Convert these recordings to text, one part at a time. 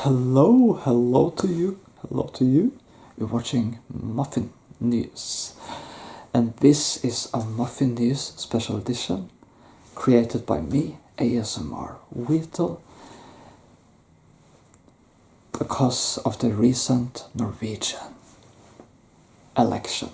Hello to you. You're watching Muffin News. And this is a Muffin News special edition created by me, ASMR Whittle, because of the recent Norwegian election.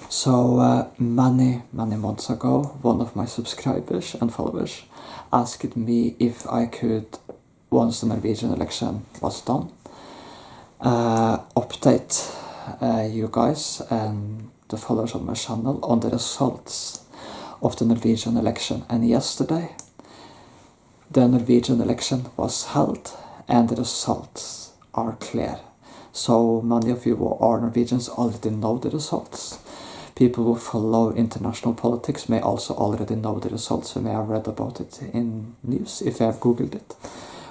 So many months ago, one of my subscribers and followers asked me if I could, once the Norwegian election was done, update you guys and the followers on my channel on the results of the Norwegian election. And yesterday, the Norwegian election was held and the results are clear. So many of you who are Norwegians already know the results. People who follow international politics may also already know the results. You may have read about it in news if you have googled it,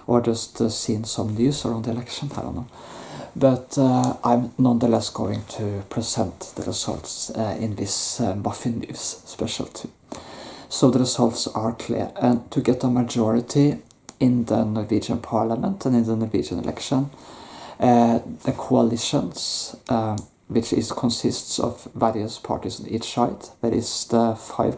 or just seen some news around the election, I don't know. But I'm nonetheless going to present the results in this Muffin News specialty. So the results are clear, and to get a majority in the Norwegian parliament and in the Norwegian election, the coalitions, which consists of various parties on each side. There is the five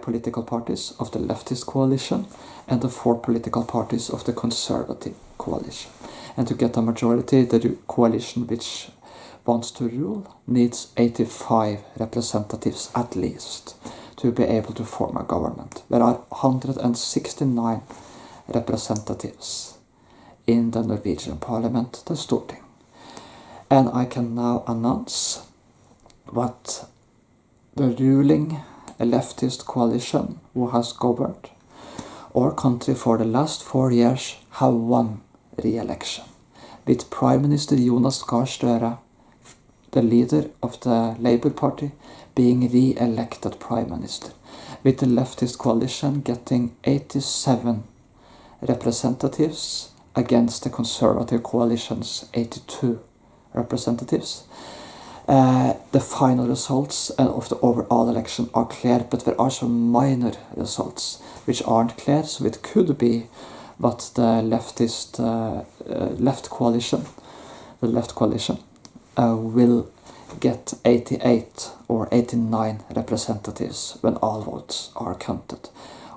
political parties of the leftist coalition and the 4 political parties of the conservative coalition. And to get a majority, the coalition which wants to rule needs 85 representatives at least to be able to form a government. There are 169 representatives in the Norwegian parliament, the Storting. And I can now announce what the ruling leftist coalition who has governed our country for the last 4 years have won re-election, with Prime Minister Jonas Gahr Støre, the leader of the Labour Party, being re-elected Prime Minister, with the leftist coalition getting 87 representatives against the Conservative coalition's 82 representatives. The final results of the overall election are clear, but there are some minor results which aren't clear, so it could be what the left coalition will get 88 or 89 representatives when all votes are counted,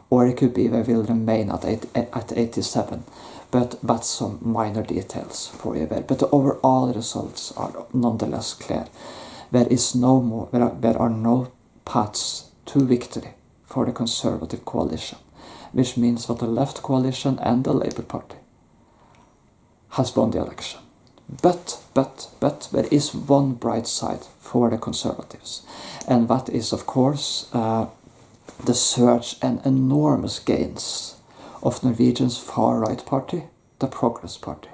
or it could be they will remain at 87. But that's some minor details for you there. But the overall results are nonetheless clear. There are no paths to victory for the Conservative coalition, which means that the left coalition and the Labour Party has won the election. But there is one bright side for the Conservatives, and that is, of course, the surge and enormous gains of Norwegian's far-right party, the Progress Party.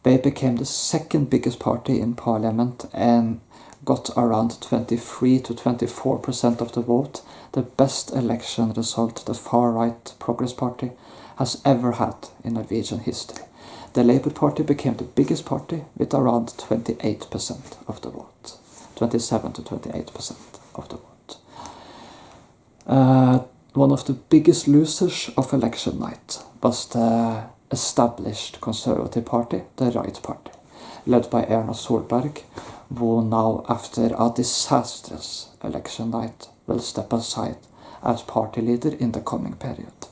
They became the second biggest party in parliament and got around 23 to 24% of the vote, the best election result the far-right Progress Party has ever had in Norwegian history. The Labour Party became the biggest party with around 28% of the vote, 27 to 28% of the vote. One of the biggest losers of election night was the established Conservative Party, the Right Party, led by Erna Solberg, who now, after a disastrous election night, will step aside as party leader in the coming period.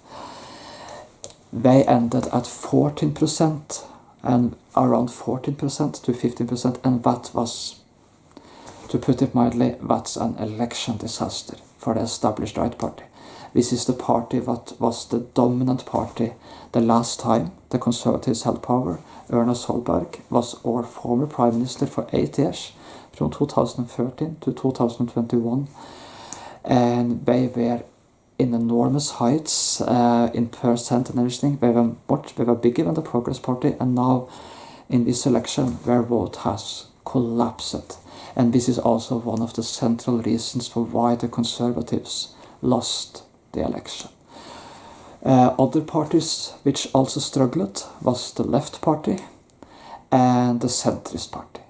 They ended at 14% and around 14% to 15%, and that was, to put it mildly, that's an election disaster for the established Right Party. This is the party that was the dominant party the last time the Conservatives held power. Erna Solberg was our former Prime Minister for 8 years, from 2013 to 2021. And they were in enormous heights in percent and everything. They were bigger than the Progress Party, and now in this election their vote has collapsed. And this is also one of the central reasons for why the Conservatives lost the election. Other parties which also struggled was the Left Party and the Centrist Party.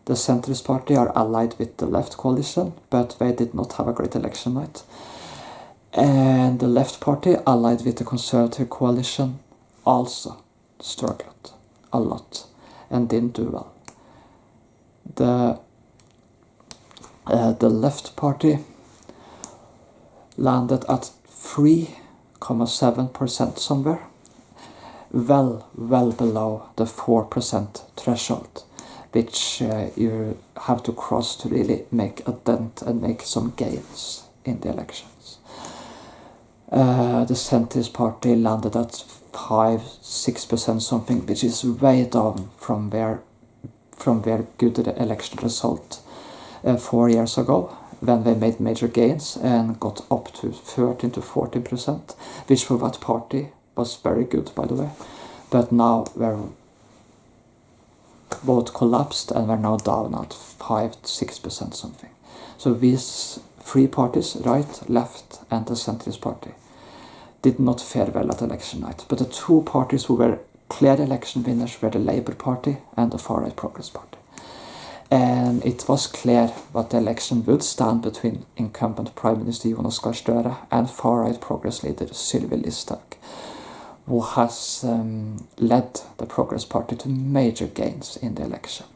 The Centrist Party are allied with the Left coalition, but they did not have a great election night. And the Left Party, allied with the Conservative coalition, also struggled a lot and didn't do well. The Left Party landed at 3.7% somewhere, well below the 4% threshold, which you have to cross to really make a dent and make some gains in the elections. The Centrist Party landed at 5-6% something, which is way down from where good the election result 4 years ago, when they made major gains and got up to 13-14%, which for that party was very good, by the way. But now we're both collapsed and we're now down at 5-6% something. So these three parties, right, left, and the Centrist Party, did not fare well at election night. But the two parties who were clear election winners were the Labour Party and the Far-Right Progress Party. And it was clear that the election would stand between incumbent Prime Minister Jonas Gahr Støre and far-right Progress leader Sylvi Listhaug, who has led the Progress Party to major gains in the election.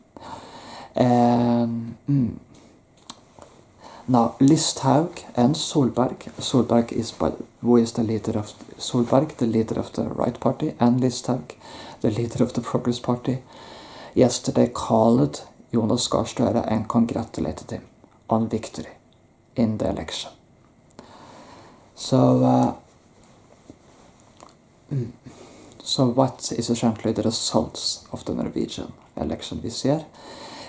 Now, Listhaug and Solberg is who is the leader of Solberg, the leader of the Right Party, and Listhaug, the leader of the Progress Party, yesterday called Jonas Gahr Støre and congratulated him on victory in the election. So what is essentially the results of the Norwegian election this year?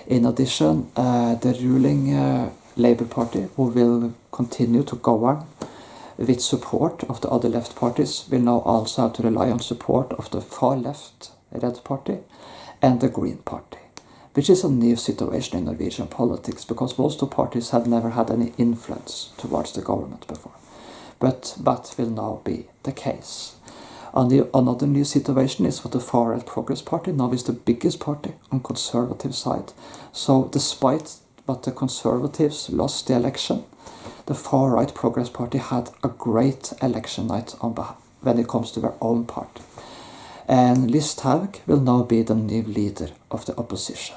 In addition, the ruling Labour Party, who will continue to govern with support of the other left parties, will now also have to rely on support of the far left Red Party and the Green Party, which is a new situation in Norwegian politics because most of the parties have never had any influence towards the government before. But that will now be the case. Another new situation is that the Far-Right Progress Party now is the biggest party on conservative side. So despite that the Conservatives lost the election, the Far-Right Progress Party had a great election night when it comes to their own party. And Listhaug will now be the new leader of the opposition.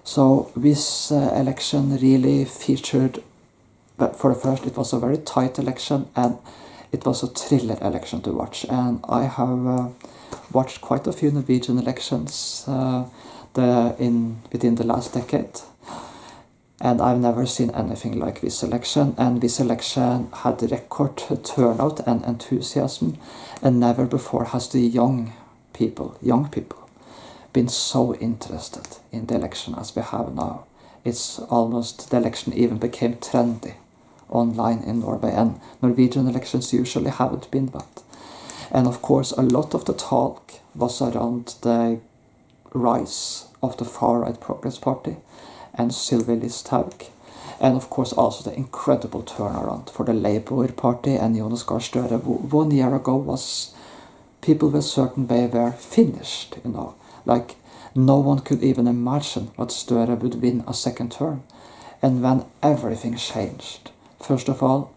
So this election really featured, but for the first, it was a very tight election and it was a thriller election to watch. And I have watched quite a few Norwegian elections within the last decade. And I've never seen anything like this election. And this election had record turnout and enthusiasm. And never before has the young people, been so interested in the election as we have now. It's almost, the election even became trendy online in Norway, and Norwegian elections usually haven't been that. And of course, a lot of the talk was around the rise of the Far-Right Progress Party and Sylvi Listhaug, and of course also the incredible turnaround for the Labour Party and Jonas Gahr Støre, who 1 year ago was, people with a certain way were finished, like no one could even imagine that Støre would win a second term. And then everything changed. First of all,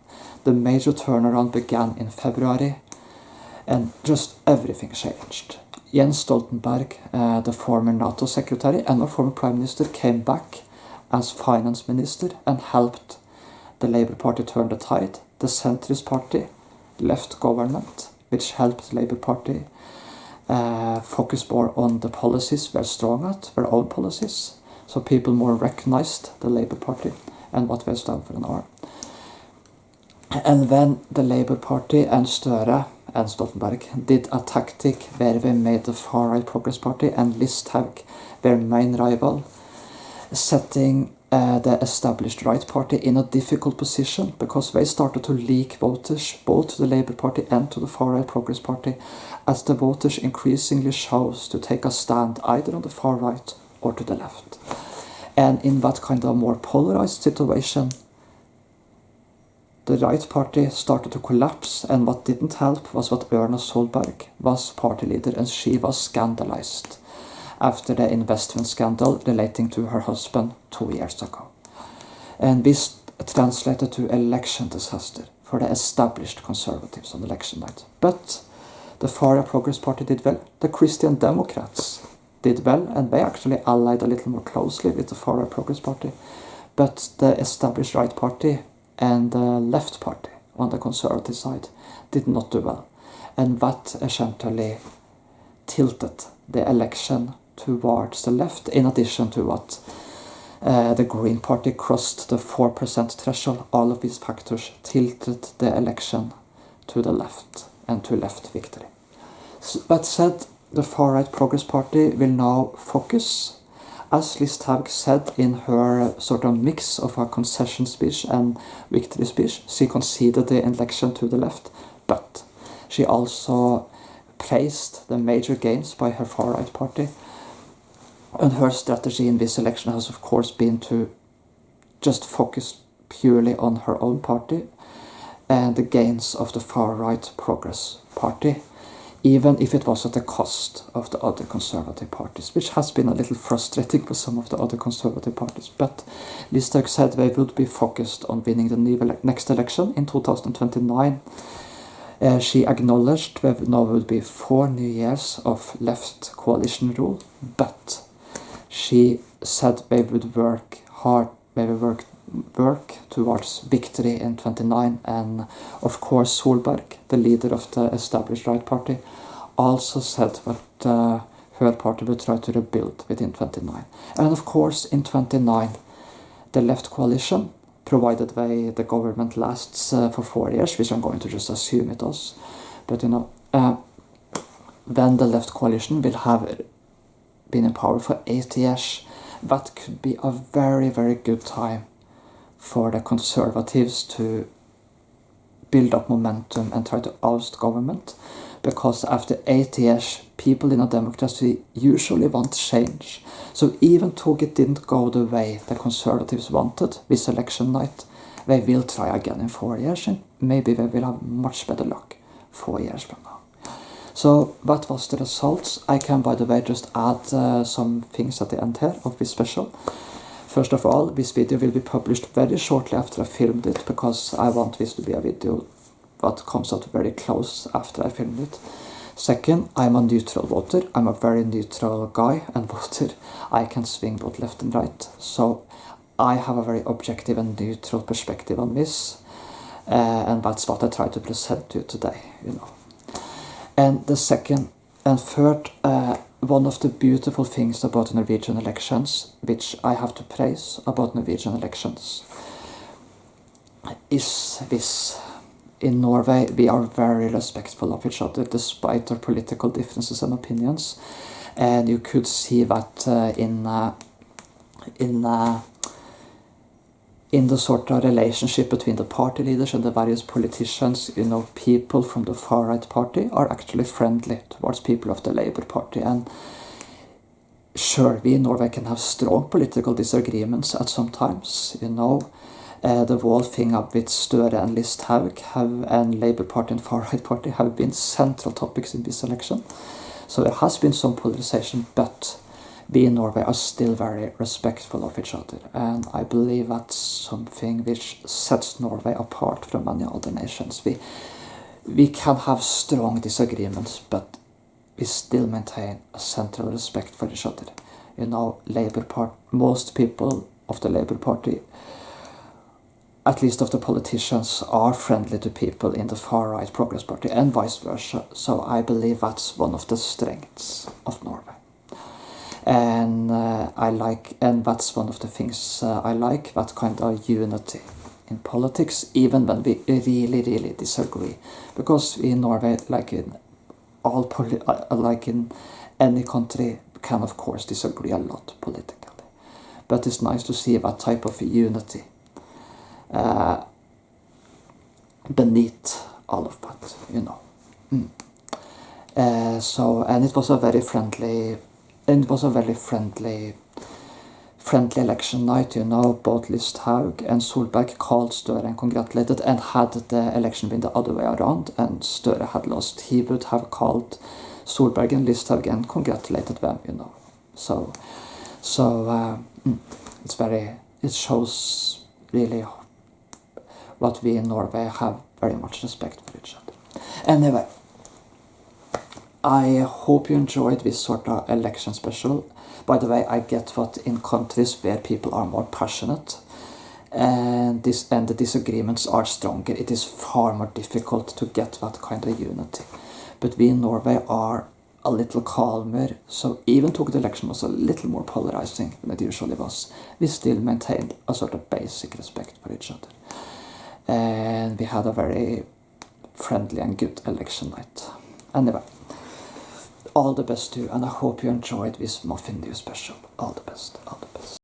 the major turnaround began in February, and just everything changed. Jens Stoltenberg, the former NATO secretary and the former prime minister, came back as finance minister and helped the Labour Party turn the tide. The Centrist Party left government, which helped the Labour Party focus more on the policies they're strong at, their own policies. So people more recognized the Labour Party and what they stand for and are. And then the Labour Party and Støre and Stoltenberg did a tactic where they made the Far-Right Progress Party and Listhaug their main rival, setting the established Right Party in a difficult position because they started to leak voters both to the Labour Party and to the Far-Right Progress Party, as the voters increasingly chose to take a stand either on the far right or to the left. And in that kind of more polarized situation, the Right Party started to collapse, and what didn't help was that Erna Solberg was party leader and she was scandalized after the investment scandal relating to her husband 2 years ago. And this translated to election disaster for the established Conservatives on election night. But The far-right Progress Party did well. The Christian Democrats did well, and they actually allied a little more closely with the far-right Progress Party. But the established right party and the left party on the conservative side did not do well. And that essentially tilted the election towards the left, in addition to what the Green Party crossed the 4% threshold. All of these factors tilted the election to the left and to left victory. That said, the far-right Progress Party will now focus, as Listhaug said in her sort of mix of her concession speech and victory speech. She conceded the election to the left, but she also praised the major gains by her far-right party. And her strategy in this election has, of course, been to just focus purely on her own party and the gains of the far-right Progress Party, even if it was at the cost of the other conservative parties, which has been a little frustrating for some of the other conservative parties. But Listhaug said they would be focused on winning the next election in 2029. She acknowledged that now would be 4 new years of left coalition rule, but she said they would work hard, they would work towards victory in 29, and of course Solberg, the leader of the established right party, also said that her party would try to rebuild within 29. And of course in 29 the left coalition, provided the government lasts for 4 years, which I'm going to just assume it does, but then the left coalition will have been in power for 8 years. That could be a very, very good time for the conservatives to build up momentum and try to oust government, because after 8 years people in a democracy usually want change. So even though it didn't go the way the conservatives wanted this election night, they will try again in 4 years, and maybe they will have much better luck 4 years from now. So that was the results. I can, by the way, just add some things at the end here of this special. First of all, this video will be published very shortly after I filmed it, because I want this to be a video that comes out very close after I filmed it. Second, I'm a neutral voter. I'm a very neutral guy and voter. I can swing both left and right. So I have a very objective and neutral perspective on this. And that's what I try to present to you today, And the second and third, one of the beautiful things about Norwegian elections, which I have to praise about Norwegian elections, is this. In Norway, we are very respectful of each other, despite our political differences and opinions. And you could see that in the sort of relationship between the party leaders and the various politicians. People from the far-right party are actually friendly towards people of the Labour Party. And sure, we in Norway can have strong political disagreements at some times, The whole thing up with Støre and Listhaug and Labour Party and far-right party have been central topics in this election. So there has been some polarization, but we in Norway are still very respectful of each other. And I believe that's something which sets Norway apart from many other nations. We can have strong disagreements, but we still maintain a central respect for each other. Most people of the Labour Party, at least of the politicians, are friendly to people in the far-right Progress Party and vice versa. So I believe that's one of the strengths of Norway. And and that's one of the things I like, that kind of unity in politics, even when we really, really disagree. Because in Norway, like in any country, can of course disagree a lot politically. But it's nice to see that type of unity beneath all of that, and it was a very friendly, friendly election night. Both Listhaug and Solberg called Støre and congratulated, and had the election been the other way around and Støre had lost, he would have called Solberg and Listhaug and congratulated them, it shows really what we in Norway have very much respect for each other. Anyway, I hope you enjoyed this sort of election special. By the way, I get that in countries where people are more passionate and the disagreements are stronger, it is far more difficult to get that kind of unity. But we in Norway are a little calmer, so even though the election was a little more polarizing than it usually was, we still maintained a sort of basic respect for each other. And we had a very friendly and good election night. Anyway, all the best to you, and I hope you enjoyed this Muffin News special. All the best, all the best.